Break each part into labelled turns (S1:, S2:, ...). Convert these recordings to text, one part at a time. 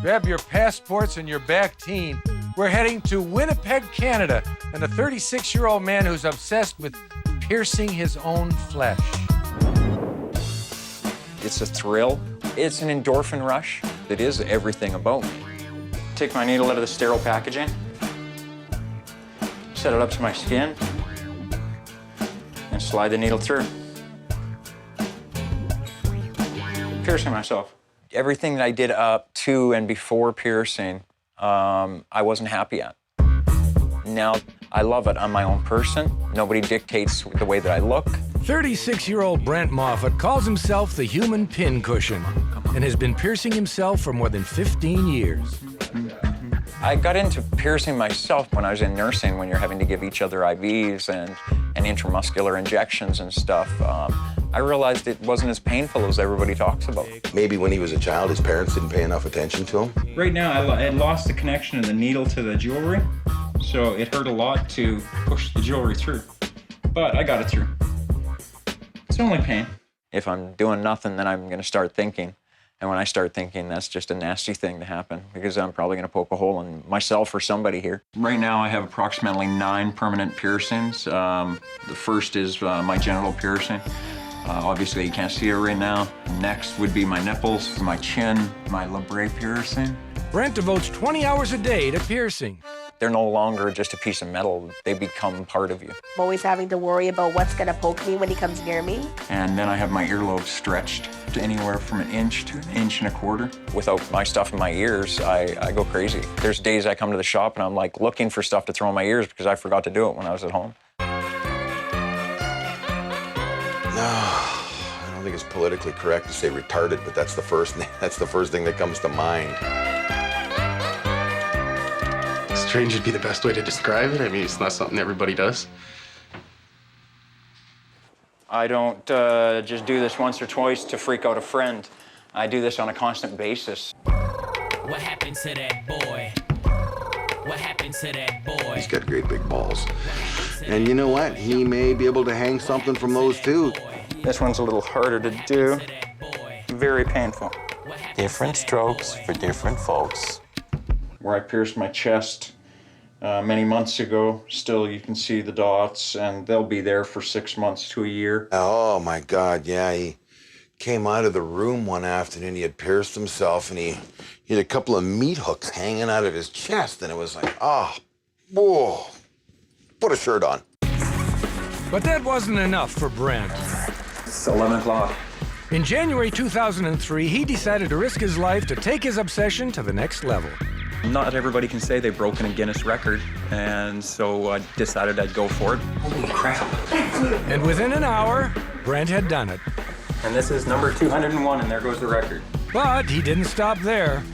S1: Grab your passports and your back team. We're heading to Winnipeg, Canada, and a 36-year-old man who's obsessed with piercing his own flesh.
S2: It's a thrill. It's an endorphin rush. It is everything about me. Take my needle out of the sterile packaging, set it up to my skin, and slide the needle through. Piercing myself. Everything that I did up to and before piercing, I wasn't happy at. Now, I love it. I'm my own person. Nobody dictates the way that I look.
S1: 36-year-old Brent Moffatt calls himself the human pincushion and has been piercing himself for more than 15 years.
S2: I got into piercing myself when I was in nursing, when you're having to give each other IVs and intramuscular injections and stuff. I realized it wasn't as painful as everybody talks about.
S3: Maybe when he was a child, his parents didn't pay enough attention to him.
S2: Right now, I had lost the connection of the needle to the jewelry, so it hurt a lot to push the jewelry through. But I got it through. It's only pain. If I'm doing nothing, then I'm going to start thinking. And when I start thinking, that's just a nasty thing to happen, because I'm probably going to poke a hole in myself or somebody here. Right now, I have approximately 9 permanent piercings. The first is my genital piercing. Obviously, you can't see it right now. Next would be my nipples, my chin, my labret piercing.
S1: Brent devotes 20 hours a day to piercing.
S2: They're no longer just a piece of metal. They become part of you.
S4: I'm always having to worry about what's going to poke me when he comes near me.
S2: And then I have my earlobe stretched to anywhere from 1 inch to 1.25 inches. Without my stuff in my ears, I go crazy. There's days I come to the shop and I'm like looking for stuff to throw in my ears because I forgot to do it when I was at home.
S3: No, I don't think it's politically correct to say retarded, but that's the first thing that comes to mind.
S5: Strange would be the best way to describe it. I mean, it's not something everybody does.
S2: I don't just do this once or twice to freak out a friend. I do this on a constant basis.
S6: What happened to that boy? What happened to that boy?
S3: He's got great big balls. And you know what? He may be able to hang something from those too.
S2: This one's a little harder to do. Very painful.
S7: Different strokes for different folks.
S2: Where I pierced my chest many months ago, still you can see the dots, and they'll be there for 6 months to a year.
S3: Oh my God, yeah, he came out of the room one afternoon, he had pierced himself, and he had a couple of meat hooks hanging out of his chest, and it was like, oh, whoa, put a shirt on.
S1: But that wasn't enough for Brent.
S2: It's 11 o'clock.
S1: In January 2003, he decided to risk his life to take his obsession to the next level.
S2: Not everybody can say they've broken a Guinness record, and so I decided I'd go for it. Holy crap.
S1: And within an hour, Brent had done it.
S2: And this is number 201, and there goes the record.
S1: But he didn't stop there.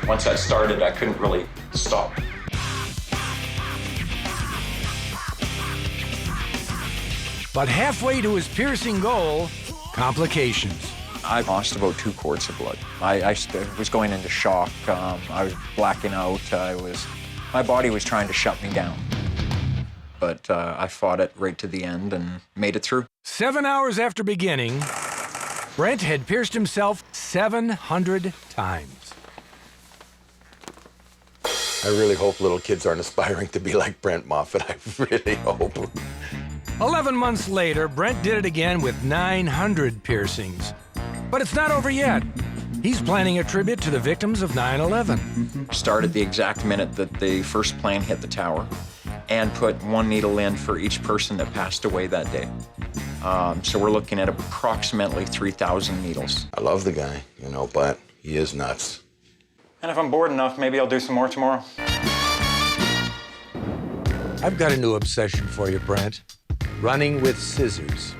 S2: Once I started, I couldn't really stop.
S1: But halfway to his piercing goal, complications.
S2: I lost about 2 quarts of blood. I was going into shock. I was blacking out. My body was trying to shut me down. But I fought it right to the end and made it through.
S1: 7 hours after beginning, Brent had pierced himself 700 times.
S3: I really hope little kids aren't aspiring to be like Brent Moffatt. I really hope.
S1: 11 months later, Brent did it again with 900 piercings. But it's not over yet. He's planning a tribute to the victims of 9/11.
S2: Started the exact minute that the first plane hit the tower and put 1 needle in for each person that passed away that day. So we're looking at approximately 3,000 needles.
S3: I love the guy, you know, but he is nuts.
S2: And if I'm bored enough, maybe I'll do some more tomorrow.
S1: I've got a new obsession for you, Brent. Running with scissors.